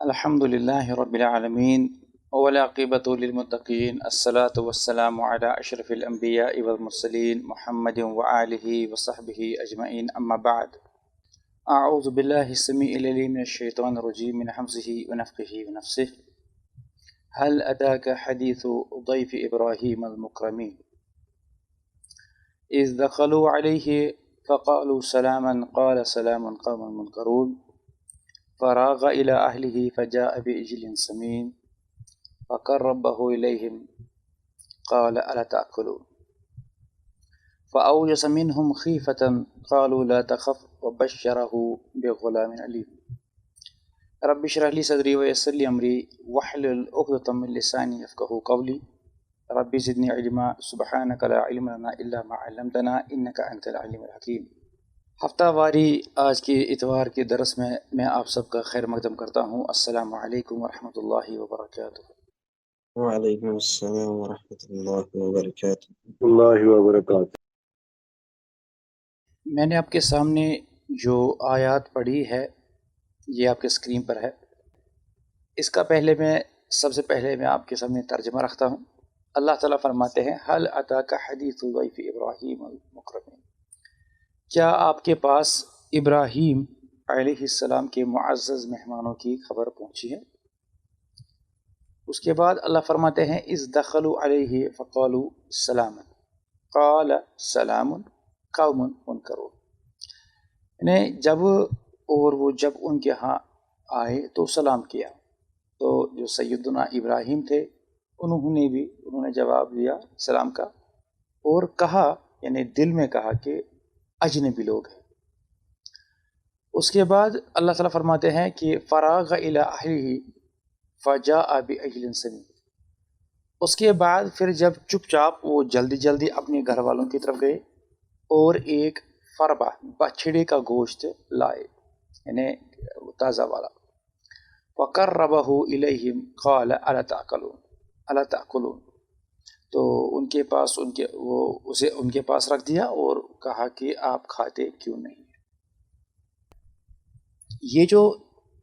الحمد لله رب العالمين والعاقبة للمتقين الصلاة والسلام على أشرف الأنبياء والمرسلين محمد وآله وصحبه أجمعين أما بعد أعوذ بالله السميع العليم من الشيطان الرجيم من حمزه ونفخه ونفسه هل أتاك حديث ضيف إبراهيم المكرمين إذ دخلوا عليه فقالوا سلاما قال سلام قوم منكرون فراغ إلى أهله فجاء بعجل سمين فقربه إليهم قال ألا تأكلون فأوجس منهم خيفة قالوا لا تخف وبشره بغلام عليم رب اشرح لي صدري ويسر لي أمري واحلل عقدة من لساني يفقهوا قولي رب زدني علما سبحانك لا علم لنا إلا ما علمتنا إنك أنت العليم الحكيم۔ ہفتہ واری آج کے اتوار کے درس میں آپ سب کا خیر مقدم کرتا ہوں۔ السلام علیکم ورحمۃ اللہ وبرکاتہ۔ وعلیکم السلام ورحمۃ اللہ وبرکاتہ۔ اللہ وبرکاتہ۔ میں نے آپ کے سامنے جو آیات پڑھی ہے یہ آپ کے اسکرین پر ہے۔ اس کا سب سے پہلے میں آپ کے سامنے ترجمہ رکھتا ہوں۔ اللہ تعالیٰ فرماتے ہیں حل اتاک حدیث ضیف ابراہیم المکرمین، کیا آپ کے پاس ابراہیم علیہ السلام کے معزز مہمانوں کی خبر پہنچی ہے؟ اس کے بعد اللہ فرماتے ہیں اذ دخلوا علیہ فقالوا سلاما قال سلام قوم منکرون، یعنی جب وہ ان کے ہاں آئے تو سلام کیا، تو جو سیدنا ابراہیم تھے انہوں نے جواب دیا سلام کا، اور کہا یعنی دل میں کہا کہ اجنبی لوگ ہیں۔ اس کے بعد اللہ تعالیٰ فرماتے ہیں کہ فراغ الی اہلہ فجاء بعجل سمین، اس کے بعد پھر جب چپ چاپ وہ جلدی اپنے گھر والوں کی طرف گئے اور ایک فربہ بچھڑے کا گوشت لائے، یعنی تازہ والا۔ فقربہ الیہم قال الا تأکلون، تو ان کے پاس رکھ دیا اور کہا کہ آپ کھاتے کیوں نہیں؟ یہ جو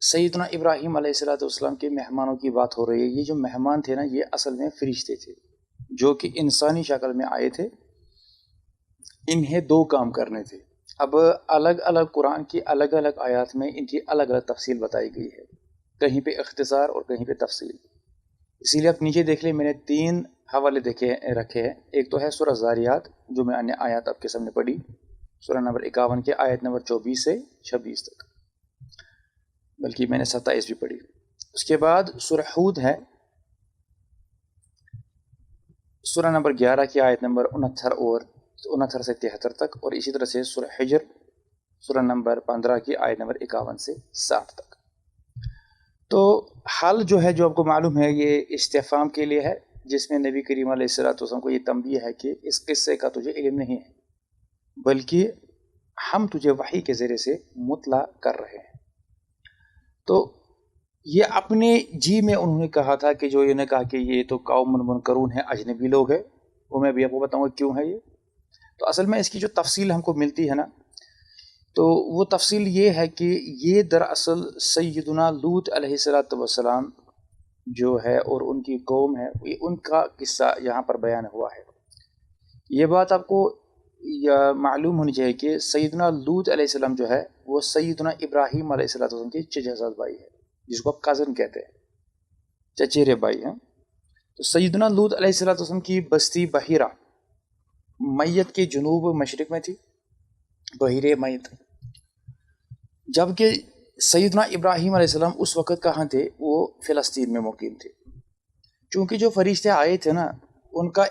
سیدنا ابراہیم علیہ السلام کے مہمانوں کی بات ہو رہی ہے، یہ جو مہمان تھے نا، یہ اصل میں فرشتے تھے جو کہ انسانی شکل میں آئے تھے۔ انہیں دو کام کرنے تھے۔ اب الگ الگ قرآن کی الگ الگ آیات میں ان کی الگ الگ تفصیل بتائی گئی ہے، کہیں پہ اختصار اور کہیں پہ تفصیل۔ اسی لیے آپ نیچے دیکھ لیں، میں نے 3 حوالے رکھے ہیں۔ ایک تو ہے سورہ زاریات جو میں نے آیات آپ کے سامنے پڑھی، سورہ نمبر 51 کے آیت نمبر 24 سے 26 تک، بلکہ میں نے 27 بھی پڑھی۔ اس کے بعد سورہ ہود ہے، سورہ نمبر 11 کی آیت نمبر 69 سے 73 تک، اور اسی طرح سے سورہ حجر سورہ نمبر 15 کی آیت نمبر 51 سے 60 تک۔ تو حل جو ہے، جو آپ کو معلوم ہے، یہ استفہام کے لیے ہے، جس میں نبی کریم علیہ السلام کو یہ تنبیہ ہے کہ اس قصے کا تجھے علم نہیں ہے، بلکہ ہم تجھے وحی کے ذریعے سے مطلع کر رہے ہیں۔ تو یہ اپنے جی میں انہوں نے کہا تھا کہ جو انہوں نے کہا کہ یہ تو قوم منکرون ہے، اجنبی لوگ ہیں، وہ میں بھی آپ کو بتاؤں گا کیوں ہے یہ۔ تو اصل میں اس کی جو تفصیل ہم کو ملتی ہے نا، تو وہ تفصیل یہ ہے کہ یہ دراصل سیدنا لوط علیہ السلام جو ہے اور ان کی قوم ہے، ان کا قصہ یہاں پر بیان ہوا ہے۔ یہ بات آپ کو معلوم ہونی چاہیے کہ سیدنا لوط علیہ السلام جو ہے وہ سیدنا ابراہیم علیہ السلام کے چچا بھائی ہے، جس کو آپ کازن کہتے ہیں، چچیرے بھائی ہیں۔ تو سیدنا لوط علیہ السلام کی بستی بحیرہ میت کے جنوب مشرق میں تھی، بحیرہ میت، جبکہ سیدنا ابراہیم علیہ السلام اس وقت کہاں تھے؟ وہ فلسطین میں مقیم تھے۔ چونکہ جو فرشتے آئے تھے نا، ان کا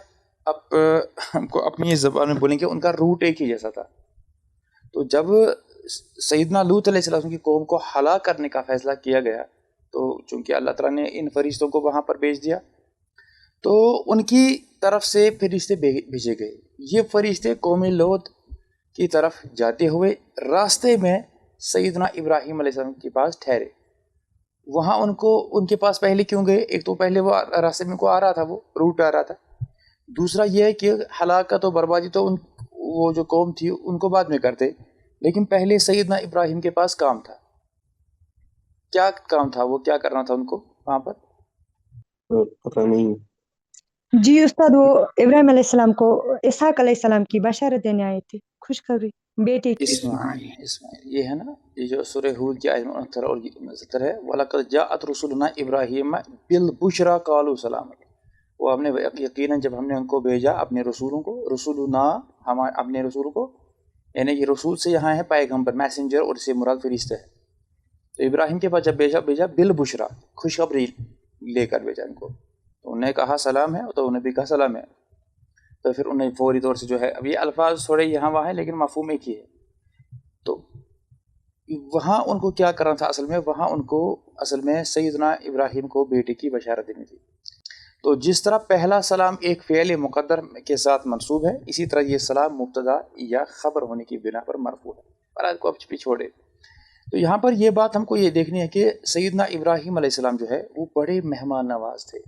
ہم کو اپنی زبان میں بولیں کہ ان کا روٹ ایک ہی جیسا تھا۔ تو جب سیدنا لوط علیہ السلام کی قوم کو ہلاک کرنے کا فیصلہ کیا گیا، تو چونکہ اللہ تعالیٰ نے ان فرشتوں کو وہاں پر بھیج دیا، تو ان کی طرف سے فرشتے بھیجے گئے۔ یہ فرشتے قوم لوط کی طرف جاتے ہوئے راستے میں سیدنا ابراہیم علیہ السلام کے پاس ٹھہرے۔ وہاں ان کے پاس پہلے کیوں گئے؟ ایک تو پہلے وہ راستے میں کو آ رہا تھا، وہ روٹ آ رہا تھا۔ دوسرا یہ ہے کہ ہلاکت و بربادی تو وہ جو قوم تھی ان کو بعد میں کرتے، لیکن پہلے سیدنا ابراہیم کے پاس کام تھا۔ کیا کام تھا، وہ کیا کرنا تھا ان کو وہاں پر؟ پتہ نہیں. جی استاد، وہ ابراہیم علیہ السلام کو اسحاق علیہ السلام کی بشارت دینے آئے تھے، خوشخبری بیٹے کی. اسماعیل یہ ہے نا، یہ جو سورہ ہود کی آیت 69 اور 69 ہے، وَلَقَدْ جَاءَتْ رُسُلُنَا إِبْرَاهِيمَ بِالْبُشْرَىٰ قَالُوا سَلَامًا. وہ ہم نے یقیناً جب ہم نے ان کو بھیجا اپنے رسولوں کو، رسولنا ہم اپنے رسولوں کو، یعنی یہ رسول سے یہاں ہے پیغمبر، میسنجر، اور اس سے مراد فرشتہ ہے. تو ابراہیم کے پاس جب بھیجا بالبشرا، خوشخبری لے کر بھیجا ان کو، تو انہیں کہا سلام ہے، تو انہیں بھی کہا سلام ہے. تو پھر انہیں فوری طور سے جو ہے، اب یہ الفاظ تھوڑے یہاں وہاں ہیں لیکن مفہوم ایک ہی ہے. تو وہاں ان کو کیا کرنا تھا اصل میں؟ وہاں ان کو اصل میں سیدنا ابراہیم کو بیٹے کی بشارت دینی تھی. تو جس طرح پہلا سلام ایک فعل مقدر کے ساتھ منصوب ہے، اسی طرح یہ سلام مبتدا یا خبر ہونے کی بنا پر مرفوع ہے. فرض کو اب چھوڑے، تو یہاں پر یہ بات ہم کو یہ دیکھنی ہے کہ سیدنا ابراہیم علیہ السلام جو ہے وہ بڑے مہمان نواز تھے.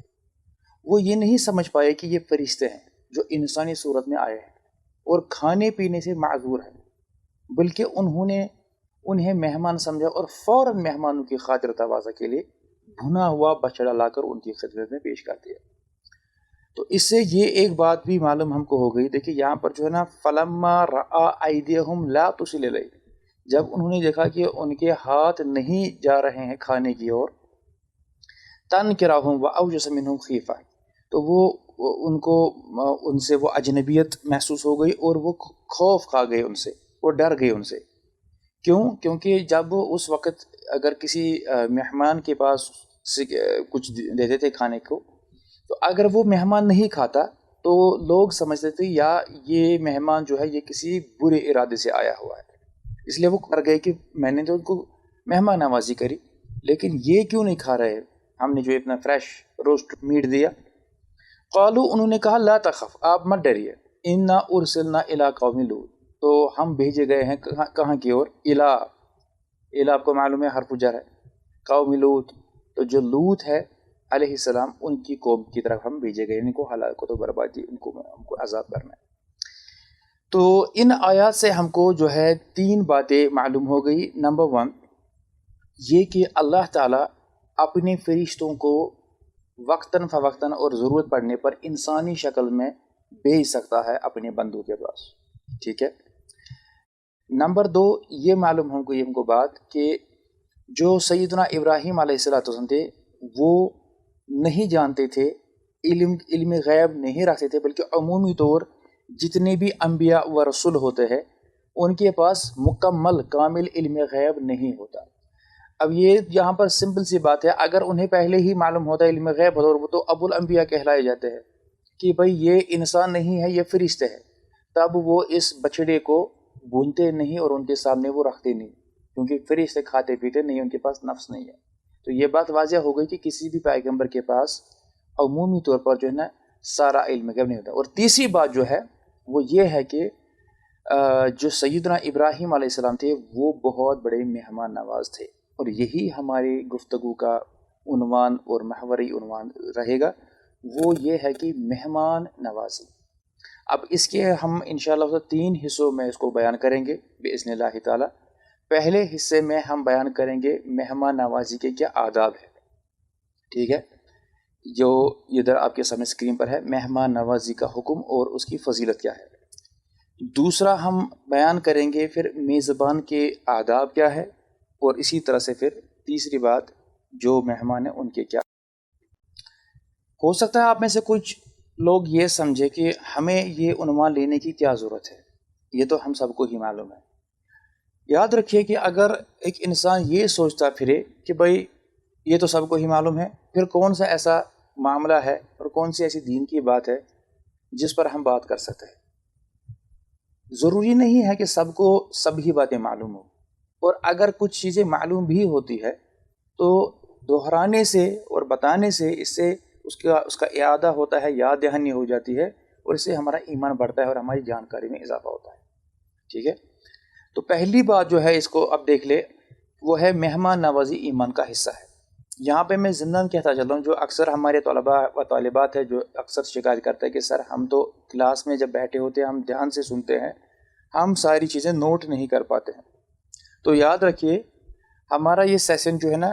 وہ یہ نہیں سمجھ پائے کہ یہ فرشتے ہیں جو انسانی صورت میں آئے ہیں اور کھانے پینے سے معذور ہیں، بلکہ انہیں مہمان سمجھا اور فوراً مہمانوں کی خاطر تواضع کے لیے بھنا ہوا بچڑا لا کر ان کی خدمت میں پیش کر دیا. تو اس سے یہ ایک بات بھی معلوم ہم کو ہو گئی. دیکھیے یہاں پر جو ہے نا، فلما رأى أيديهم لا تصل إليه، جب انہوں نے دیکھا کہ ان کے ہاتھ نہیں جا رہے ہیں کھانے کی اور، تنکرہم وأوجس منهم خیفہ، تو وہ ان سے وہ اجنبیت محسوس ہو گئی اور وہ خوف کھا گئے ان سے، وہ ڈر گئے ان سے. کیوں؟ کیونکہ جب اس وقت اگر کسی مہمان کے پاس کچھ دیتے تھے کھانے کو، تو اگر وہ مہمان نہیں کھاتا تو لوگ سمجھتے تھے یا یہ مہمان جو ہے یہ کسی برے ارادے سے آیا ہوا ہے، اس لیے وہ کر گئے کہ میں نے تو ان کو مہمان نوازی کری لیکن یہ کیوں نہیں کھا رہے، ہم نے جو اتنا فریش روسٹ میٹ دیا. قالو، انہوں نے کہا لا تخف، آپ مت ڈریے، انا ارسلنا الی قوم لوط، تو ہم بھیجے گئے ہیں کہاں کی اور؟ الی آپ کو معلوم ہے حرف جر ہے، قوم لوط، تو جو لوط ہے علیہ السلام ان کی قوم کی طرف ہم بھیجے گئے، ان کو ہلاک و بربادی، ہم کو عذاب کرنا ہے. تو ان آیات سے ہم کو جو ہے 3 باتیں معلوم ہو گئی. نمبر 1 یہ کہ اللہ تعالیٰ اپنے فرشتوں کو وقتاً فوقتاً اور ضرورت پڑنے پر انسانی شکل میں بھیج سکتا ہے اپنے بندوں کے پاس. ٹھیک ہے. نمبر 2 یہ معلوم ہم کو بات کہ جو سیدنا ابراہیم علیہ السلام تھے وہ نہیں جانتے تھے، علم غیب نہیں رکھتے تھے، بلکہ عمومی طور جتنے بھی انبیاء و رسول ہوتے ہیں ان کے پاس مکمل کامل علم غیب نہیں ہوتا. اب یہ یہاں پر سمپل سی بات ہے، اگر انہیں پہلے ہی معلوم ہوتا ہے علم غیب ہوتا، اور وہ تو ابو الانبیاء کہلائے جاتے ہیں کہ بھائی یہ انسان نہیں ہے، یہ فرشتے ہے، تب وہ اس بچڑے کو بھونتے نہیں اور ان کے سامنے وہ رکھتے نہیں، کیونکہ فرشتے کھاتے پیتے نہیں، ان کے پاس نفس نہیں ہے. تو یہ بات واضح ہو گئی کہ کسی بھی پیغمبر کے پاس عمومی طور پر جو ہے نا سارا علم غیب نہیں ہوتا. اور تیسری بات جو ہے وہ یہ ہے کہ جو سیدنا ابراہیم علیہ السلام تھے وہ بہت بڑے مہمان نواز تھے، اور یہی ہماری گفتگو کا عنوان اور محوری عنوان رہے گا، وہ یہ ہے کہ مہمان نوازی. اب اس کے ہم انشاءاللہ 3 حصوں میں اس کو بیان کریں گے باذن اللہ تعالی. پہلے حصے میں ہم بیان کریں گے مہمان نوازی کے کیا آداب ہے. ٹھیک ہے، جو ادھر آپ کے سامنے اسکرین پر ہے، مہمان نوازی کا حکم اور اس کی فضیلت کیا ہے. دوسرا ہم بیان کریں گے پھر میزبان کے آداب کیا ہے، اور اسی طرح سے پھر تیسری بات جو مہمان ہیں ان کے کیا. ہو سکتا ہے آپ میں سے کچھ لوگ یہ سمجھے کہ ہمیں یہ عنوان لینے کی کیا ضرورت ہے، یہ تو ہم سب کو ہی معلوم ہے. یاد رکھیے کہ اگر ایک انسان یہ سوچتا پھرے کہ بھائی یہ تو سب کو ہی معلوم ہے، پھر کون سا ایسا معاملہ ہے اور کون سی ایسی دین کی بات ہے جس پر ہم بات کر سکتے ہیں. ضروری نہیں ہے کہ سب کو سب ہی باتیں معلوم ہوں، اور اگر کچھ چیزیں معلوم بھی ہوتی ہے تو دہرانے سے اور بتانے سے اس کا اعادہ ہوتا ہے، یاد دہانی ہو جاتی ہے، اور اس سے ہمارا ایمان بڑھتا ہے اور ہماری جانکاری میں اضافہ ہوتا ہے. ٹھیک ہے. تو پہلی بات جو ہے اس کو اب دیکھ لے، وہ ہے مہمان نوازی ایمان کا حصہ ہے. یہاں پہ میں ضمن کہتا چلتا ہوں، جو اکثر ہمارے طلباء و طالبات ہیں جو اکثر شکایت کرتے ہیں کہ سر ہم تو کلاس میں جب بیٹھے ہوتے ہیں ہم دھیان سے سنتے ہیں، ہم ساری چیزیں نوٹ نہیں کر پاتے ہیں. تو یاد رکھیے ہمارا یہ سیشن جو ہے نا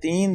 3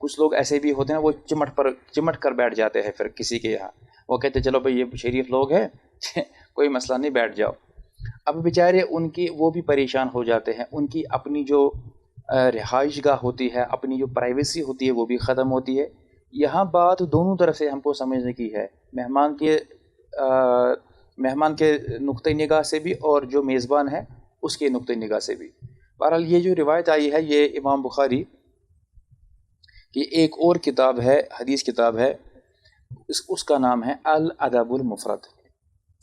کچھ لوگ ایسے بھی ہوتے ہیں وہ چمٹ کر بیٹھ جاتے ہیں پھر کسی کے یہاں، وہ کہتے چلو بھائی یہ شریف لوگ ہیں کوئی مسئلہ نہیں، بیٹھ جاؤ. اب بیچارے ان کی وہ بھی پریشان ہو جاتے ہیں، ان کی اپنی جو رہائش گاہ ہوتی ہے، اپنی جو پرائیویسی ہوتی ہے وہ بھی ختم ہوتی ہے. یہاں بات دونوں طرف سے ہم کو سمجھنے کی ہے، مہمان کے نقطۂ نگاہ سے بھی اور جو میزبان ہے اس کے نقطۂ نگاہ سے بھی. بہرحال یہ جو روایت آئی ہے یہ امام بخاری کی ایک اور کتاب ہے، حدیث کتاب ہے، اس کا نام ہے الادب المفرد.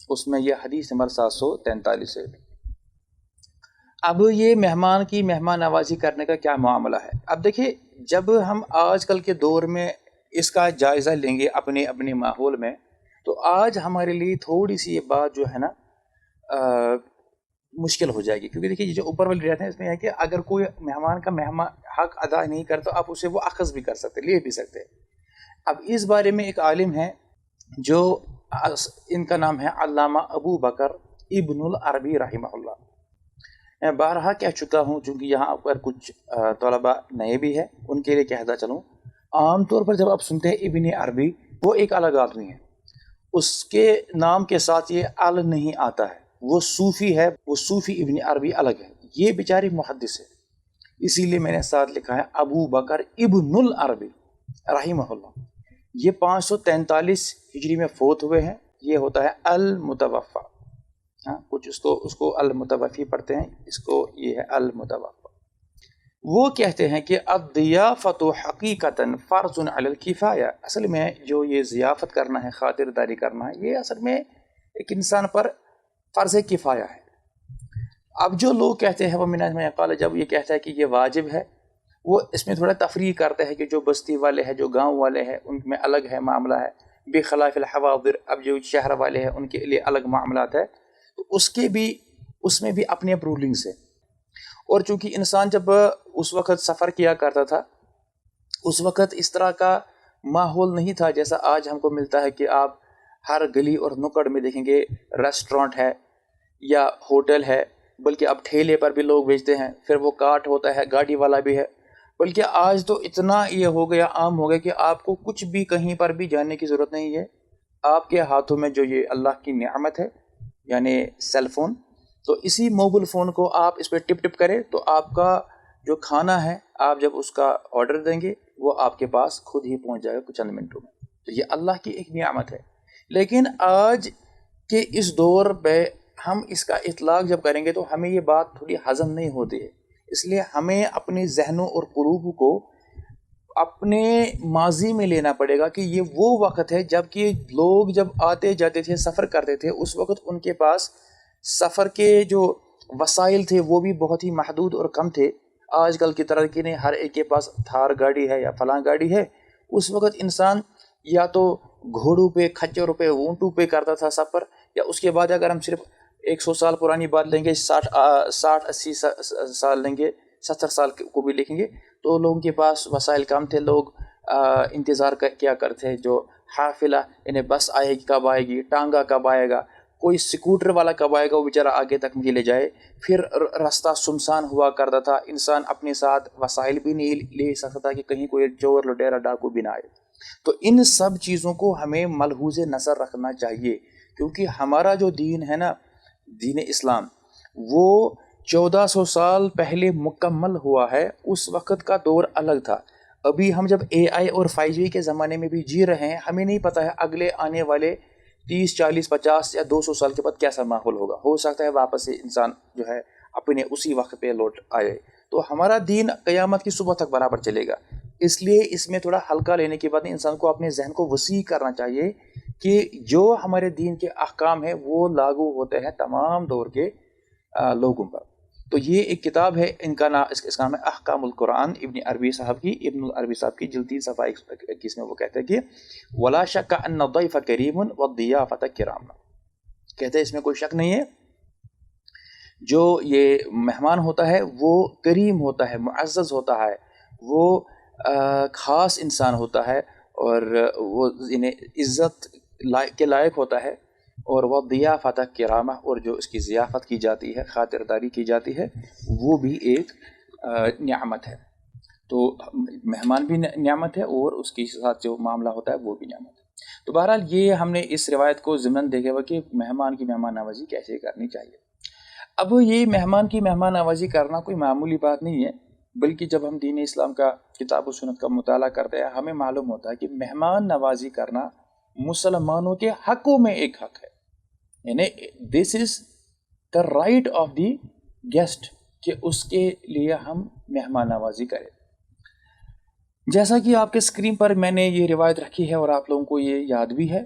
اس میں یہ حدیث نمبر 743 ہے. اب یہ مہمان کی مہمان نوازی کرنے کا کیا معاملہ ہے؟ اب دیکھیے، جب ہم آج کل کے دور میں اس کا جائزہ لیں گے اپنے ماحول میں، تو آج ہمارے لیے تھوڑی سی یہ بات جو ہے نا مشکل ہو جائے گی. کیونکہ دیکھیے جو اوپر والے رہتے ہیں اس میں ہے کہ اگر کوئی مہمان کا حق ادا نہیں کرتا آپ اسے وہ اخذ بھی کر سکتے، لے بھی سکتے. اب اس بارے میں ایک عالم ہے جو ان کا نام ہے علامہ ابو بکر ابن العربی رحمہ اللہ. میں بارہا کہہ چکا ہوں، چونکہ یہاں پر کچھ طلباء نئے بھی ہیں ان کے لیے کہتا چلوں. عام طور پر جب آپ سنتے ہیں ابن عربی، وہ ایک الگ آدمی ہے، اس کے نام کے ساتھ یہ ال نہیں آتا ہے، وہ صوفی ہے، وہ صوفی ابن عربی الگ ہے، یہ بیچاری محدث ہے. اسی لیے میں نے ساتھ لکھا ہے ابو بکر ابن العربی رحمہ اللہ. یہ 543 ہجری میں فوت ہوئے ہیں. یہ ہوتا ہے المتوفی. کچھ اس کو المتوفی پڑھتے ہیں، اس کو یہ ہے المتوفی. وہ کہتے ہیں کہ الضیافت حقیقتاً فرض علی الکفایہ. اصل میں جو یہ ضیافت کرنا ہے، خاطرداری کرنا ہے، یہ اصل میں ایک انسان پر فرض کفایہ ہے. اب جو لوگ کہتے ہیں وہ من الناس من قال، جب یہ کہتا ہے کہ یہ واجب ہے، وہ اس میں تھوڑا تفریق کرتے ہیں کہ جو بستی والے ہیں، جو گاؤں والے ہیں، ان میں الگ ہے معاملہ ہے، بخلاف الحواضر. اب جو شہر والے ہیں ان کے لیے الگ معاملات ہے، تو اس میں بھی اپنے رولنگس ہیں. اور چونکہ انسان جب اس وقت سفر کیا کرتا تھا، اس وقت اس طرح کا ماحول نہیں تھا جیسا آج ہم کو ملتا ہے کہ آپ ہر گلی اور نکڑ میں دیکھیں گے ریسٹورانٹ ہے یا ہوٹل ہے، بلکہ اب ٹھیلے پر بھی لوگ بیچتے ہیں، پھر وہ کارٹ ہوتا ہے، گاڑی والا بھی ہے. بلکہ آج تو اتنا یہ ہو گیا، عام ہو گیا کہ آپ کو کچھ بھی کہیں پر بھی جانے کی ضرورت نہیں ہے. آپ کے ہاتھوں میں جو یہ اللہ کی نعمت ہے یعنی سیل فون، تو اسی موبائل فون کو آپ اس پہ ٹپ کریں تو آپ کا جو کھانا ہے، آپ جب اس کا آرڈر دیں گے وہ آپ کے پاس خود ہی پہنچ جائے گا کچھ چند منٹوں میں. تو یہ اللہ کی ایک نعمت ہے. لیکن آج کے اس دور پہ ہم اس کا اطلاق جب کریں گے تو ہمیں یہ بات تھوڑی ہضم نہیں ہوتی ہے. اس لیے ہمیں اپنے ذہنوں اور قلوب کو اپنے ماضی میں لینا پڑے گا کہ یہ وہ وقت ہے جب کہ لوگ جب آتے جاتے تھے، سفر کرتے تھے، اس وقت ان کے پاس سفر کے جو وسائل تھے وہ بھی بہت ہی محدود اور کم تھے. آج کل کی طرح کی نہیں ہر ایک کے پاس تھار گاڑی ہے یا فلاں گاڑی ہے. اس وقت انسان یا تو گھوڑوں پہ، کھچروں پہ، اونٹوں پہ کرتا تھا سفر، یا اس کے بعد اگر ہم صرف 100 سال پرانی بات لیں گے، 60-80 سال لیں گے، 70 سال کو بھی لکھیں گے، تو لوگوں کے پاس وسائل کم تھے. لوگ انتظار کیا کرتے ہیں جو حافلہ، یعنی بس آئے گی کب آئے گی، ٹانگا کب آئے گا، کوئی سکوٹر والا کب آئے گا وہ بیچارہ آگے تک مجھے لے جائے. پھر راستہ سنسان ہوا کرتا تھا، انسان اپنے ساتھ وسائل بھی نہیں لے سکتا تھا کہ کہیں کوئی چور لٹیرا ڈاکو بھی نہ آئے. تو ان سب چیزوں کو ہمیں ملحوظ نظر رکھنا چاہیے، کیونکہ ہمارا جو دین ہے نا، دین اسلام، وہ 1400 سال پہلے مکمل ہوا ہے. اس وقت کا دور الگ تھا. ابھی ہم جب AI اور 5G کے زمانے میں بھی جی رہے ہیں، ہمیں نہیں پتہ ہے اگلے آنے والے 30 40 50 یا 200 سال کے بعد کیسا ماحول ہوگا. ہو سکتا ہے واپس سے انسان جو ہے اپنے اسی وقت پہ لوٹ آئے. تو ہمارا دین قیامت کی صبح تک برابر چلے گا. اس لیے اس میں تھوڑا ہلکا لینے کے بعد انسان کو اپنے ذہن کو وسیع کرنا چاہیے کہ جو ہمارے دین کے احکام ہیں وہ لاگو ہوتے ہیں تمام دور کے لوگوں پر. تو یہ ایک کتاب ہے، ان کا نام، اس کا نام ہے احکام القرآن، ابن عربی صاحب کی جلد 3 صفحہ 21 میں وہ کہتے ہیں کہ ولا شک ان الضیف کریم والضیافت کرام. کہتے ہیں اس میں کوئی شک نہیں ہے، جو یہ مہمان ہوتا ہے وہ کریم ہوتا ہے، معزز ہوتا ہے، وہ خاص انسان ہوتا ہے، اور وہ عزت کے لائق ہوتا ہے. اور وہ ضیافت کرامہ، اور جو اس کی ضیافت کی جاتی ہے، خاطرداری کی جاتی ہے، وہ بھی ایک نعمت ہے. تو مہمان بھی نعمت ہے اور اس کے ساتھ جو معاملہ ہوتا ہے وہ بھی نعمت ہے. تو بہرحال یہ ہم نے اس روایت کو ضمن دیکھا ہوا کہ مہمان کی مہمان نوازی کیسے کرنی چاہیے. اب یہ مہمان کی مہمان نوازی کرنا کوئی معمولی بات نہیں ہے، بلکہ جب ہم دین اسلام کا کتاب و سنت کا مطالعہ کرتے ہیں ہمیں معلوم ہوتا ہے کہ مہمان نوازی کرنا مسلمانوں کے حقوں میں ایک حق ہے. یعنی this is the right of the guest کہ اس کے لیے ہم مہمان نوازی کریں. جیسا کہ آپ کے اسکرین پر میں نے یہ روایت رکھی ہے اور آپ لوگوں کو یہ یاد بھی ہے،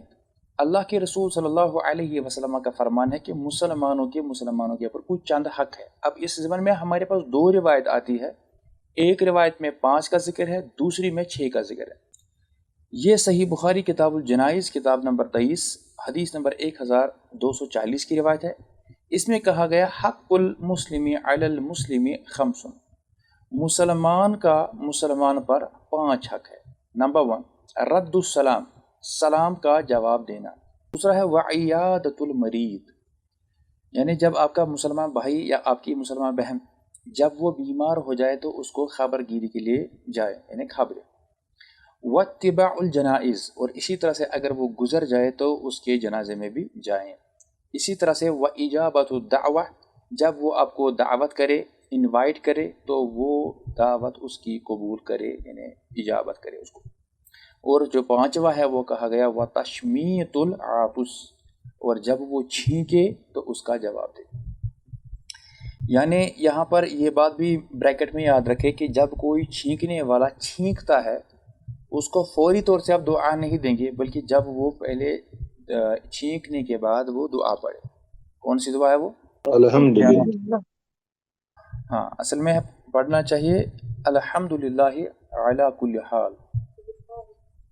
اللہ کے رسول صلی اللہ علیہ وسلم کا فرمان ہے کہ مسلمانوں کے اوپر کچھ چند حق ہے. اب اس زمن میں ہمارے پاس 2 روایت آتی ہے، ایک روایت میں 5 کا ذکر ہے، دوسری میں 6 کا ذکر ہے. یہ صحیح بخاری کتاب الجنائز کتاب نمبر 23 حدیث نمبر 1240 کی روایت ہے. اس میں کہا گیا حق المسلم علی المسلم 5، مسلمان کا مسلمان پر 5 حق ہے. نمبر 1 رد السلام، سلام کا جواب دینا. دوسرا ہے وعیادۃ المریض، یعنی جب آپ کا مسلمان بھائی یا آپ کی مسلمان بہن جب وہ بیمار ہو جائے تو اس کو خبر گیری کے لیے جائے، یعنی خبریں. واتباع الجنائز، اور اسی طرح سے اگر وہ گزر جائے تو اس کے جنازے میں بھی جائیں. اسی طرح سے واجابۃ الدعوہ، جب وہ آپ کو دعوت کرے، انوائٹ کرے تو وہ دعوت اس کی قبول کرے، یعنی اجابت کرے اس کو. اور جو 5واں ہے وہ کہا گیا وتشمیت العاطس، اور جب وہ چھینکے تو اس کا جواب دے. یعنی یہاں پر یہ بات بھی بریکٹ میں یاد رکھے کہ جب کوئی چھینکنے والا چھینکتا ہے اس کو فوری طور سے آپ دعا نہیں دیں گے، بلکہ جب وہ پہلے چھینکنے کے بعد وہ دعا پڑھے. کون سی دعا ہے وہ؟ الحمدللہ. ہاں، اصل میں پڑھنا چاہیے الحمدللہ علی کل حال.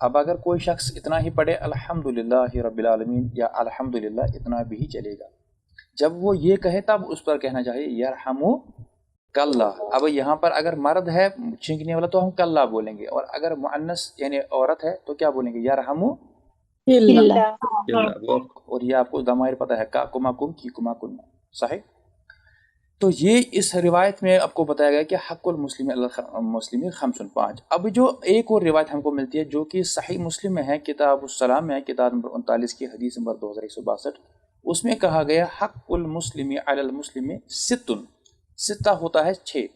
اب اگر کوئی شخص اتنا ہی پڑھے الحمدللہ رب العالمین یا الحمدللہ، اتنا بھی چلے گا. جب وہ یہ کہے تب اس پر کہنا چاہیے یرحمک اللہ. اب یہاں پر اگر مرد ہے چھینکنے والا تو ہم کلّہ بولیں گے، اور اگر مؤنث یعنی عورت ہے تو کیا بولیں گے؟ یرحمو. اور یہ آپ کو ضمائر پتہ ہے، کا کما کم کی کما کن. صحیح. تو یہ اس روایت میں آپ کو بتایا گیا کہ حق المسلم المسلم 5. اب جو ایک اور روایت ہم کو ملتی ہے جو کہ صحیح مسلم میں ہے، کتاب السلام میں کتاب نمبر 39 کی حدیث نمبر 2162، اس میں کہا گیا حق المسلم علی المسلم 6 ہوتا ہے 6.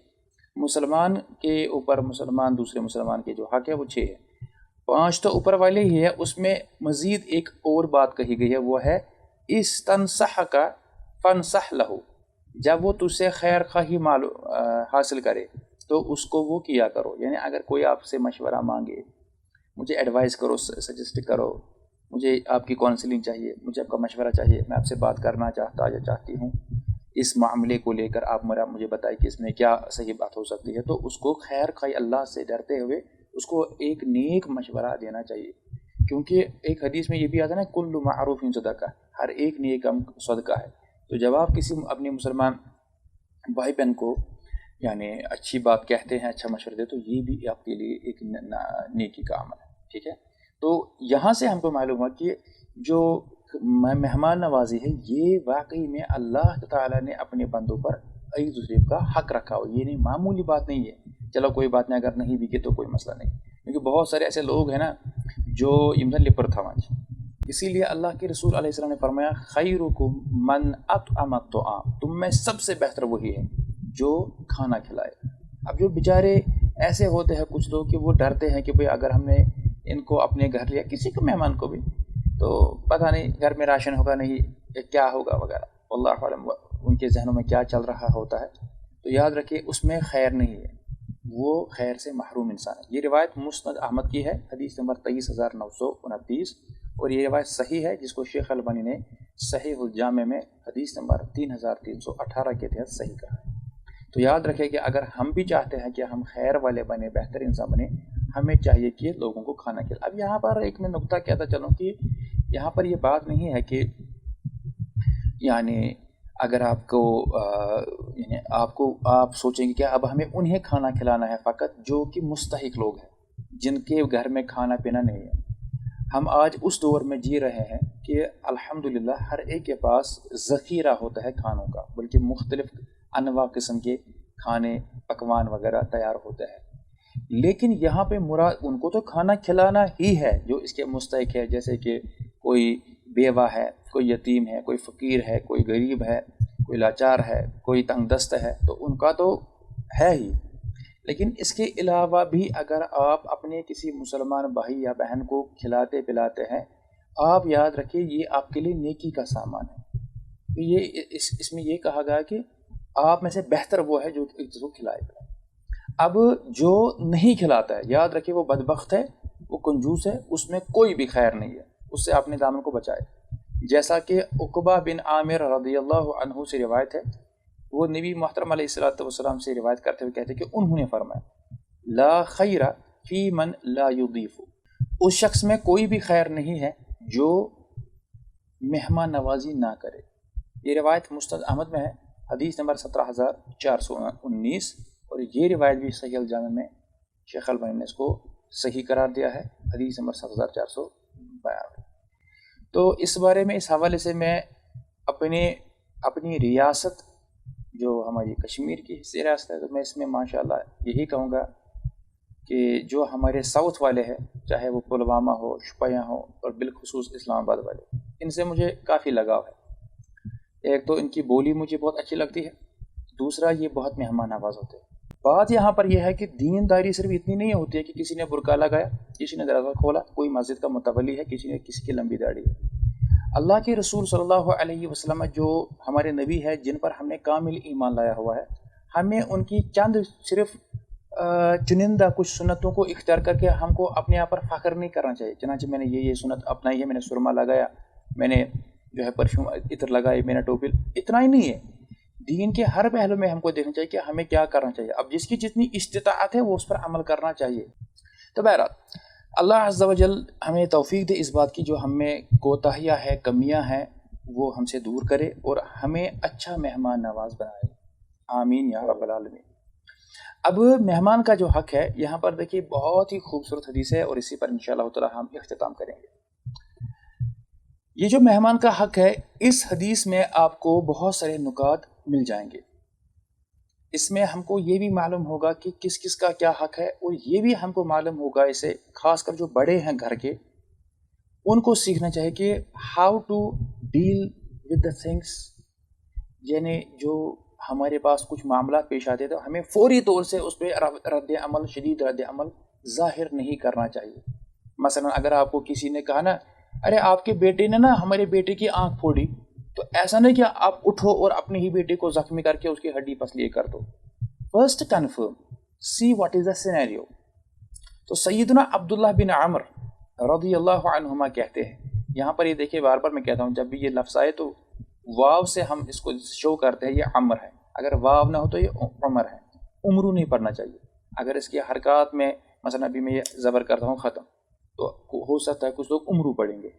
مسلمان کے اوپر مسلمان دوسرے مسلمان کے جو حق ہے وہ 6 ہے. 5 تو اوپر والے ہی ہے، اس میں مزید ایک اور بات کہی گئی ہے، وہ ہے استنصحک فانصح لہ. جب وہ تجھ سے خیر خواہی حاصل کرے تو اس کو وہ کیا کرو. یعنی اگر کوئی آپ سے مشورہ مانگے، مجھے ایڈوائز کرو، سجیسٹ کرو، مجھے آپ کی کونسلنگ چاہیے، مجھے آپ کا مشورہ چاہیے، میں آپ سے بات کرنا چاہتا یا چاہتی ہوں اس معاملے کو لے کر، آپ مجھے بتائیں کہ اس میں کیا صحیح بات ہو سکتی ہے، تو اس کو خیر خواہی اللہ سے ڈرتے ہوئے اس کو ایک نیک مشورہ دینا چاہیے. کیونکہ ایک حدیث میں یہ بھی آتا ہے نا کل معروف صدقہ، ہر ایک نیک صدقہ ہے. تو جب آپ کسی اپنے مسلمان بھائی بہن کو یعنی اچھی بات کہتے ہیں، اچھا مشورہ دے، تو یہ بھی آپ کے لیے ایک نیکی کا عمل ہے. ٹھیک ہے. تو یہاں سے ہم کو معلوم ہوا کہ جو مہمان نوازی ہے یہ واقعی میں اللہ تعالیٰ نے اپنے بندوں پر ایک دوسرے کا حق رکھا ہو. یہ نہیں معمولی بات نہیں ہے، چلو کوئی بات نہیں، اگر نہیں بھی تو کوئی مسئلہ نہیں. کیونکہ بہت سارے ایسے لوگ ہیں نا جو امدن لپر تھا. اسی لیے اللہ کے رسول علیہ السلام نے فرمایا خیرکم من اطعم الطعام، تم میں سب سے بہتر وہی ہے جو کھانا کھلائے. اب جو بیچارے ایسے ہوتے ہیں کچھ لوگ کہ وہ ڈرتے ہیں کہ بھئی اگر ہم نے ان کو اپنے گھر لیا، کسی کو مہمان کو بھی، تو پتہ نہیں گھر میں راشن ہوگا نہیں، کیا ہوگا وغیرہ، واللہ اعلم ان کے ذہنوں میں کیا چل رہا ہوتا ہے. تو یاد رکھیے اس میں خیر نہیں ہے، وہ خیر سے محروم انسان ہے. یہ روایت مسند احمد کی ہے، حدیث نمبر 23929، اور یہ روایت صحیح ہے جس کو شیخ البانی نے صحیح الجامع میں حدیث نمبر 3318 کے تحت صحیح کہا ہے. تو یاد رکھیں کہ اگر ہم بھی چاہتے ہیں کہ ہم خیر والے بنے، بہتر انسان بنے، ہمیں چاہیے کہ لوگوں کو کھانا کھلائیں. اب یہاں پر ایک میں نقطہ کہتا چلوں کہ یہاں پر یہ بات نہیں ہے کہ یعنی اگر آپ کو یعنی آپ سوچیں گے کہ اب ہمیں انہیں کھانا کھلانا ہے فقط جو کہ مستحق لوگ ہیں، جن کے گھر میں کھانا پینا نہیں ہے. ہم آج اس دور میں جی رہے ہیں کہ الحمدللہ ہر ایک کے پاس ذخیرہ ہوتا ہے کھانوں کا، بلکہ مختلف انواع قسم کے کھانے پکوان وغیرہ تیار ہوتے ہیں. لیکن یہاں پہ مراد ان کو تو کھانا کھلانا ہی ہے جو اس کے مستحق ہے، جیسے کہ کوئی بیوہ ہے، کوئی یتیم ہے، کوئی فقیر ہے، کوئی غریب ہے، کوئی لاچار ہے، کوئی تنگ دست ہے، تو ان کا تو ہے ہی. لیکن اس کے علاوہ بھی اگر آپ اپنے کسی مسلمان بھائی یا بہن کو کھلاتے پلاتے ہیں، آپ یاد رکھیے یہ آپ کے لیے نیکی کا سامان ہے. یہ اس میں یہ کہا گیا کہ آپ میں سے بہتر وہ ہے جو ایک دوسرے کو کھلائے پلائے. اب جو نہیں کھلاتا ہے، یاد رکھیے وہ بدبخت ہے، وہ کنجوس ہے، اس میں کوئی بھی خیر نہیں ہے، اس سے اپنے دامن کو بچائے. جیسا کہ عقبہ بن عامر رضی اللہ عنہ سے روایت ہے، وہ نبی محترم علیہ الصلوۃ والسلام سے روایت کرتے ہوئے کہتے ہیں کہ انہوں نے فرمایا لا خیر فی من لا یضیف، اس شخص میں کوئی بھی خیر نہیں ہے جو مہمان نوازی نہ کرے. یہ روایت مسند احمد میں ہے، حدیث نمبر 17419، اور یہ روایت بھی صحیح الجامع میں شیخ البانی نے اس کو صحیح قرار دیا ہے، حدیث نمبر 7492. تو اس بارے میں اس حوالے سے میں اپنی ریاست جو ہماری کشمیر کی حصہ ریاست ہے، تو میں اس میں ماشاءاللہ یہی کہوں گا کہ جو ہمارے ساؤتھ والے ہیں، چاہے وہ پلوامہ ہو، شپیاں ہو، اور بالخصوص اسلام آباد والے، ان سے مجھے کافی لگاؤ ہے. ایک تو ان کی بولی مجھے بہت اچھی لگتی ہے، دوسرا یہ بہت مہمان نواز ہوتے ہیں. بات یہاں پر یہ ہے کہ دینداری صرف اتنی نہیں ہوتی ہے کہ کسی نے برقع لگایا، کسی نے دروازہ کھولا، کوئی مسجد کا متولی ہے، کسی کی لمبی داڑھی ہے. اللہ کے رسول صلی اللہ علیہ وسلم جو ہمارے نبی ہے، جن پر ہم نے کامل ایمان لایا ہوا ہے، ہمیں ان کی چند صرف چنندہ کچھ سنتوں کو اختیار کر کے ہم کو اپنے آپ پر فخر نہیں کرنا چاہیے. چنانچہ میں نے یہ سنت اپنائی ہے، میں نے سرما لگایا، میں نے جو ہے پرفیوم عطر لگائی، میں نے ٹوپی، اتنا ہی نہیں ہے. دین کے ہر پہلو میں ہم کو دیکھنا چاہیے کہ ہمیں کیا کرنا چاہیے. اب جس کی جتنی استطاعت ہے وہ اس پر عمل کرنا چاہیے. تو بہرحال اللہ عز و جل ہمیں توفیق دے اس بات کی، جو ہم میں کوتاہیاں ہیں، کمیاں ہیں، وہ ہم سے دور کرے اور ہمیں اچھا مہمان نواز بنائے. آمین یا رب العالمین. اب مہمان کا جو حق ہے، یہاں پر دیکھیے بہت ہی خوبصورت حدیث ہے، اور اسی پر انشاءاللہ تعالی ہم اختتام کریں گے. یہ جو مہمان کا حق ہے، اس حدیث میں آپ کو بہت سارے نکات مل جائیں گے. اس میں ہم کو یہ بھی معلوم ہوگا کہ کس کس کا کیا حق ہے، اور یہ بھی ہم کو معلوم ہوگا اسے خاص کر جو بڑے ہیں گھر کے، ان کو سیکھنا چاہیے کہ how to deal with the things. یعنی جو ہمارے پاس کچھ معاملات پیش آتے تو ہمیں فوری طور سے اس پہ شدید رد عمل ظاہر نہیں کرنا چاہیے. مثلا اگر آپ کو کسی نے کہا نا، ارے آپ کے بیٹے نے نا ہمارے بیٹے کی آنکھ پھوڑی، تو ایسا نہیں کہ آپ اٹھو اور اپنے ہی بیٹے کو زخمی کر کے اس کی ہڈی پسلی کر دو. First confirm, see what is the scenario. تو سیدنا عبداللہ بن عمر رضی اللہ عنہما کہتے ہیں، یہاں پر یہ دیکھیے بار بار میں کہتا ہوں جب بھی یہ لفظ آئے تو واو سے ہم اس کو شو کرتے ہیں یہ عمر ہے، اگر واو نہ ہو تو یہ عمر ہے. عمرو نہیں پڑھنا چاہیے. اگر اس کی حرکات میں مثلا ابھی میں یہ زبر کرتا ہوں ختم، تو ہو سکتا ہے کچھ لوگ عمرو پڑھیں گے،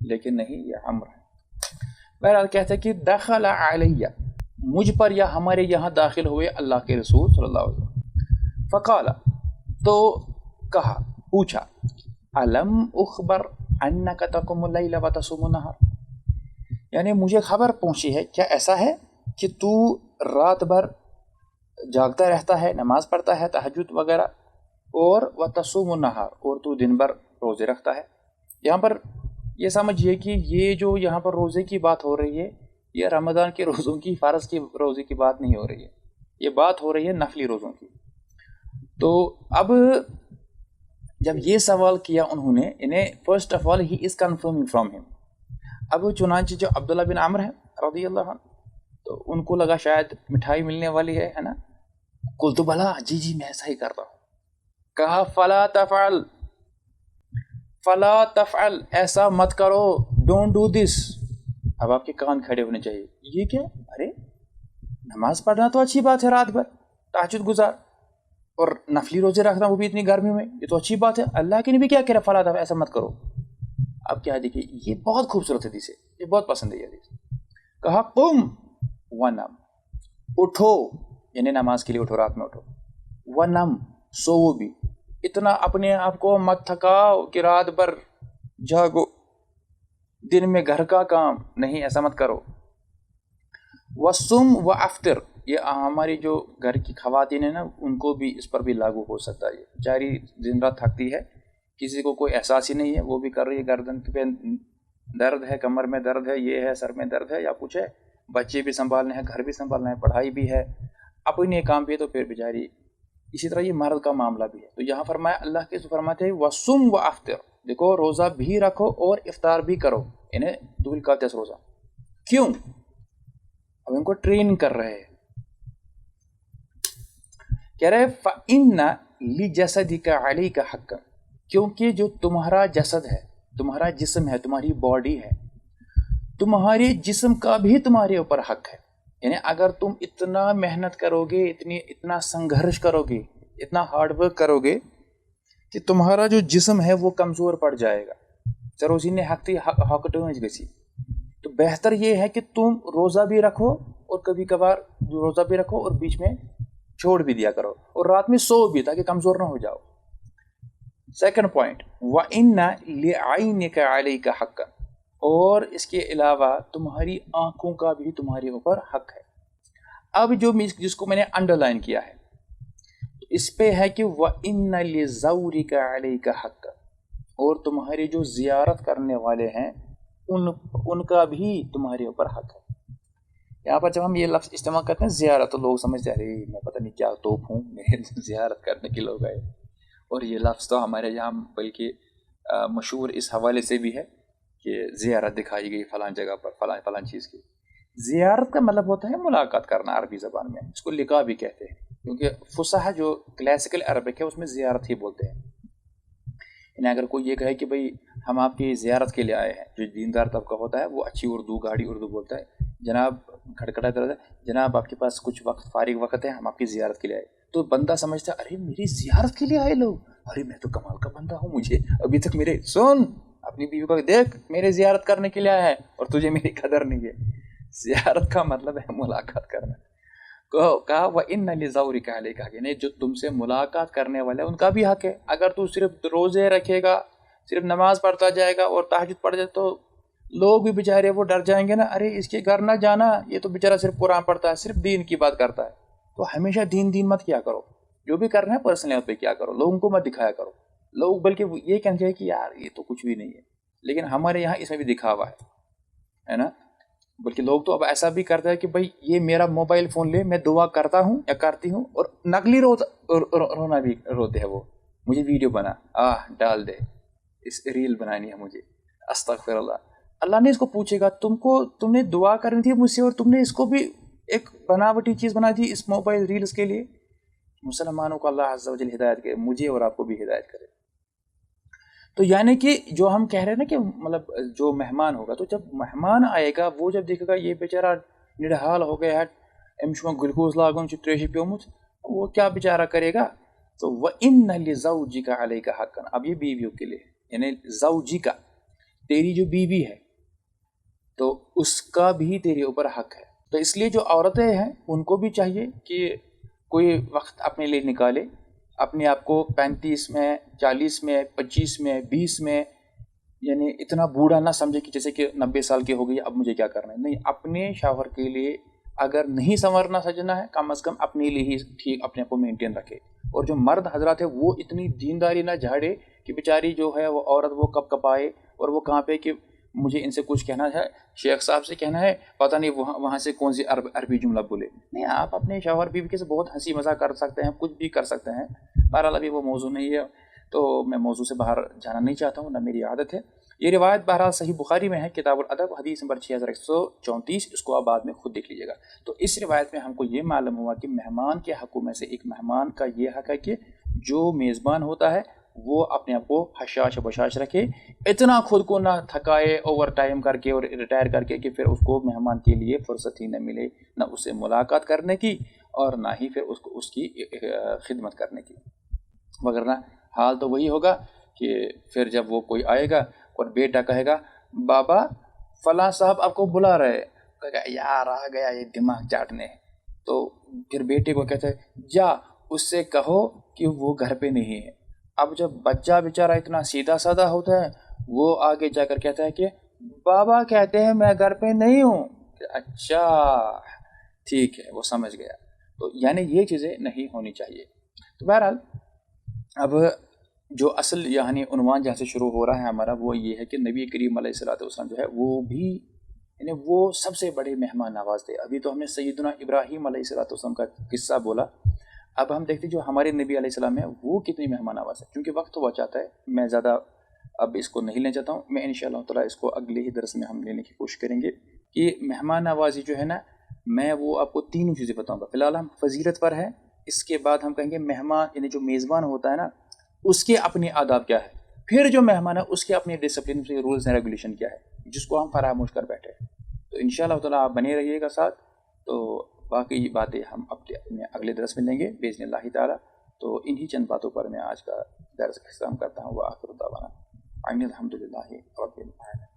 لیکن نہیں، یہ عمر ہے. بہرحال کہتے ہیں کہ دخل علیہ، مجھ پر یا ہمارے یہاں داخل ہوئے اللہ کے رسول صلی اللہ علیہ وسلم. فقال، تو کہا، پوچھا، الم اخبر انک تقوم اللیل وتصوم النہار، یعنی مجھے خبر پہنچی ہے، کیا ایسا ہے کہ تو رات بھر جاگتا رہتا ہے، نماز پڑھتا ہے، تہجد وغیرہ، اور وتصوم النہار، اور تو دن بھر روزے رکھتا ہے. یہاں پر یہ سمجھیے کہ یہ جو یہاں پر روزے کی بات ہو رہی ہے، یہ رمضان کے روزوں کی، فرض کی روزے کی بات نہیں ہو رہی ہے، یہ بات ہو رہی ہے نفلی روزوں کی. تو اب جب یہ سوال کیا انہوں نے، انہیں first of all he is confirming from him. اب چنانچہ جو عبداللہ بن عمر ہے رضی اللہ عنہ، تو ان کو لگا شاید مٹھائی ملنے والی ہے نا. قلت بلا، جی میں ایسا ہی کرتا ہوں. کہا فلا تفعل، ایسا مت کرو، ڈونٹ ڈو دس. اب آپ کے کان کھڑے ہونے چاہیے. یہ کیا؟ ارے نماز پڑھنا تو اچھی بات ہے، رات بھر تہجد گزار، اور نفلی روزے رکھنا وہ بھی اتنی گرمی میں، یہ تو اچھی بات ہے. اللہ کے نبی کیا کہہ رہا، فلا تفعل، ایسا مت کرو. اب کیا دیکھیے، یہ بہت خوبصورت حدیث ہے، یہ بہت پسند ہے یہ حدیث. کہا قم ونم، اٹھو، یعنی نماز کے لیے اٹھو، رات میں اٹھو. ونم، سو بھی. اتنا اپنے آپ کو مت تھکاؤ کہ رات بھر جاگو، دن میں گھر کا کام نہیں، ایسا مت کرو. وصم وافطر، یہ ہماری جو گھر کی خواتین ہیں نا ان کو بھی اس پر بھی لاگو ہو سکتا ہے. بیچاری دن رات تھکتی ہے, کسی کو کوئی احساس ہی نہیں ہے, وہ بھی کر رہی ہے, گردن پہ درد ہے, کمر میں درد ہے, یہ ہے, سر میں درد ہے یا کچھ ہے, بچے بھی سنبھالنے ہیں, گھر بھی سنبھالنا ہے, پڑھائی بھی ہے, اپنے کام بھی ہے, تو پھر بیچاری. اسی طرح یہ مرد کا معاملہ بھی ہے. تو یہاں فرمایا اللہ کے فرماتے ہیں وَصُمْ وَأَفْطِرْ, دیکھو روزہ بھی رکھو اور افطار بھی کرو, انہیں دول کا 10 روزہ. کیوں؟ اب ان کو ٹرین کر رہے ہیں. کہہ رہے فَإِنَّ لِجَسَدِكَ عَلَيْكَ حَقًّا, کیونکہ جو تمہارا جسد ہے, تمہارا جسم ہے, تمہاری باڈی ہے, تمہارے جسم کا بھی تمہارے اوپر حق ہے. یعنی اگر تم اتنا محنت کرو گے, اتنا سنگھرش کرو گے, اتنا ہارڈ ورک کرو گے کہ تمہارا جو جسم ہے وہ کمزور پڑ جائے گا, چروسی نے حقٹوج گسی, تو بہتر یہ ہے کہ تم روزہ بھی رکھو اور کبھی کبھار روزہ بھی رکھو اور بیچ میں چھوڑ بھی دیا کرو, اور رات میں سو بھی تاکہ کمزور نہ ہو جاؤ. سیکنڈ پوائنٹ وَإِنَّ لِعَيْنِكَ عَلَيْكَ حَقًّا, اور اس کے علاوہ تمہاری آنکھوں کا بھی تمہارے اوپر حق ہے. اب جو جس کو میں نے انڈر لائن کیا ہے اس پہ ہے کہ وَإِنَّ لِزَوْرِكَ عَلَيْكَ حَقًّا, اور تمہارے جو زیارت کرنے والے ہیں ان کا بھی تمہارے اوپر حق ہے. یہاں پر جب ہم یہ لفظ استعمال کرتے ہیں زیارت, تو لوگ سمجھتے ہیں ارے میں پتہ نہیں کیا توپ ہوں, میرے زیارت کرنے کے لوگ آئے. اور یہ لفظ تو ہمارے یہاں بلکہ مشہور اس حوالے سے بھی ہے کہ زیارت دکھائی گئی فلاں جگہ پر فلاں چیز کی. زیارت کا مطلب ہوتا ہے ملاقات کرنا عربی زبان میں, اس کو لقاء بھی کہتے ہیں, کیونکہ فصحا جو کلاسیکل عربک ہے اس میں زیارت ہی بولتے ہیں. یعنی اگر کوئی یہ کہے کہ بھئی ہم آپ کی زیارت کے لیے آئے ہیں, جو دیندار طبقہ ہوتا ہے وہ اچھی اردو گاڑی اردو بولتا ہے, جناب کھڑکھڑا کرتا ہے, جناب آپ کے پاس کچھ وقت فارغ وقت ہے, ہم آپ کی زیارت کے لیے آئے, تو بندہ سمجھتا ہے ارے میری زیارت کے لیے آئے لوگ, ارے میں تو کمال کا بندہ ہوں, مجھے ابھی تک میرے سن اپنی بیوی کو دیکھ میرے زیارت کرنے کے لیے آیا ہے اور تجھے میری قدر نہیں ہے. زیارت کا مطلب ہے ملاقات کرنا. کہا وَإِنَّ لِزَوْرِكَ عَلَيْكَ, یعنی جو تم سے ملاقات کرنے والے ان کا بھی حق ہے. اگر تو صرف روزے رکھے گا, صرف نماز پڑھتا جائے گا اور تہجد پڑھ جائے, تو لوگ بھی بیچارے وہ ڈر جائیں گے نا, ارے اس کے گھر نہ جانا, یہ تو بیچارہ صرف قرآن پڑھتا ہے, صرف دین کی بات کرتا ہے. تو ہمیشہ دین مت کیا کرو, جو بھی کرنا ہے پرسنل لیول پہ کیا کرو, لوگوں کو مت دکھایا کرو. لوگ بلکہ یہ کہتے ہیں کہ یار یہ تو کچھ بھی نہیں ہے, لیکن ہمارے یہاں اس میں بھی دکھاوا ہے نا. بلکہ لوگ تو اب ایسا بھی کرتا ہے کہ بھائی یہ میرا موبائل فون لے, میں دعا کرتا ہوں یا کرتی ہوں, اور نقلی رونا بھی روتے ہیں وہ, مجھے ویڈیو بنا ڈال دے, اس ریل بنانی ہے مجھے. استغفر اللہ. اللہ نے اس کو پوچھے گا تم نے دعا کرنی تھی مجھ سے, اور تم نے اس کو بھی ایک بناوٹی چیز بنا دی اس موبائل ریلز کے لیے. مسلمانوں کو اللہ عز و جل ہدایت کرے, مجھے اور آپ کو بھی ہدایت کرے. تو یعنی کہ جو ہم کہہ رہے ہیں نا کہ مطلب جو مہمان ہوگا, تو جب مہمان آئے گا وہ جب دیکھے گا یہ بیچارہ نڈحال ہو گیا ہے, امش میں گلوکوز لاگن تریشی پیومت, وہ کیا بیچارہ کرے گا. تو وَإِنَّ لِزَوْجِكَ عَلَيْكَ حَقًّا, اب یہ بیویوں کے لیے, یعنی زوجی کا, تیری جو بیوی ہے تو اس کا بھی تیرے اوپر حق ہے. تو اس لیے جو عورتیں ہیں ان کو بھی چاہیے کہ کوئی وقت اپنے لیے نکالے, اپنے آپ کو 35 میں 40 میں 25 میں 20 میں, یعنی اتنا بوڑھا نہ سمجھے کہ جیسے کہ 90 سال کی ہو گئی اب مجھے کیا کرنا ہے. نہیں, اپنے شوہر کے لیے اگر نہیں سنورنا سجنا ہے, کم از کم اپنے لیے ہی ٹھیک اپنے آپ کو مینٹین رکھے. اور جو مرد حضرات ہے وہ اتنی دینداری نہ جھاڑے کہ بیچاری جو ہے وہ عورت وہ کب کب آئے اور وہ کہاں پہ کہ مجھے ان سے کچھ کہنا ہے, شیخ صاحب سے کہنا ہے, پتہ نہیں وہاں سے کون سی عربی جملہ بولے. نہیں, آپ اپنے شوہر بیوی کے سے بہت ہنسی مذاق کر سکتے ہیں, کچھ بھی کر سکتے ہیں. بہرحال ابھی وہ موضوع نہیں ہے, تو میں موضوع سے باہر جانا نہیں چاہتا ہوں, نہ میری عادت ہے. یہ روایت بہرحال صحیح بخاری میں ہے, کتاب الادب, حدیث نمبر 6134, اس کو آپ بعد میں خود دیکھ لیجیے گا. تو اس روایت میں ہم کو یہ معلوم ہوا کہ مہمان کے حقوق میں سے ایک مہمان کا یہ حق ہے کہ جو میزبان ہوتا ہے وہ اپنے آپ کو حشاش بشاش رکھے, اتنا خود کو نہ تھکائے اوور ٹائم کر کے اور ریٹائر کر کے کہ پھر اس کو مہمان کے لیے فرصت ہی نہ ملے, نہ اسے ملاقات کرنے کی اور نہ ہی پھر اس کی خدمت کرنے کی. وغیرہ حال تو وہی ہوگا کہ پھر جب وہ کوئی آئے گا اور بیٹا کہے گا بابا فلاں صاحب آپ کو بلا رہے, کہے گا یار آ گیا یہ دماغ چاٹنے, تو پھر بیٹے کو کہتے ہیں جا اس سے کہو کہ وہ گھر پہ نہیں ہے. اب جب بچہ بیچارہ اتنا سیدھا سادہ ہوتا ہے, وہ آگے جا کر کہتا ہے کہ بابا کہتے ہیں میں گھر پہ نہیں ہوں. اچھا, ٹھیک ہے، وہ سمجھ گیا. تو یعنی یہ چیزیں نہیں ہونی چاہیے. تو بہرحال اب جو اصل یعنی عنوان جہاں سے شروع ہو رہا ہے ہمارا وہ یہ ہے کہ نبی کریم علیہ الصلوۃ والسلام جو ہے وہ بھی یعنی وہ سب سے بڑے مہمان نواز تھے. ابھی تو ہم نے سیدنا ابراہیم علیہ الصلوۃ والسلام کا قصہ بولا. اب ہم دیکھتے جو ہمارے نبی علیہ السلام ہیں وہ کتنی مہمان نواز ہے. کیونکہ وقت ہوا چاہتا ہے، میں زیادہ اب اس کو نہیں لینا چاہتا ہوں. میں انشاءاللہ تعالیٰ اس کو اگلے ہی درس میں ہم لینے کی کوشش کریں گے کہ مہمان نوازی جو ہے نا، میں وہ آپ کو تینوں چیزیں بتاؤں گا. فی الحال ہم فضیلت پر ہے، اس کے بعد ہم کہیں گے مہمان یعنی جو میزبان ہوتا ہے نا اس کے اپنے آداب کیا ہے، پھر جو مہمان ہے اس کے اپنے ڈسپلن سے رولز اینڈ ریگولیشن کیا ہے جس کو ہم فراموش کر بیٹھے. تو انشاءاللہ تعالیٰ آپ بنے رہیے گا ساتھ. تو باقی باتیں ہم اپنے اگلے درس میں لیں گے باذن اللہ تعالیٰ. تو انہی چند باتوں پر میں آج کا درس اختتام کرتا ہوں. وآخر دعوانا ان الحمد للہ رب العالمین.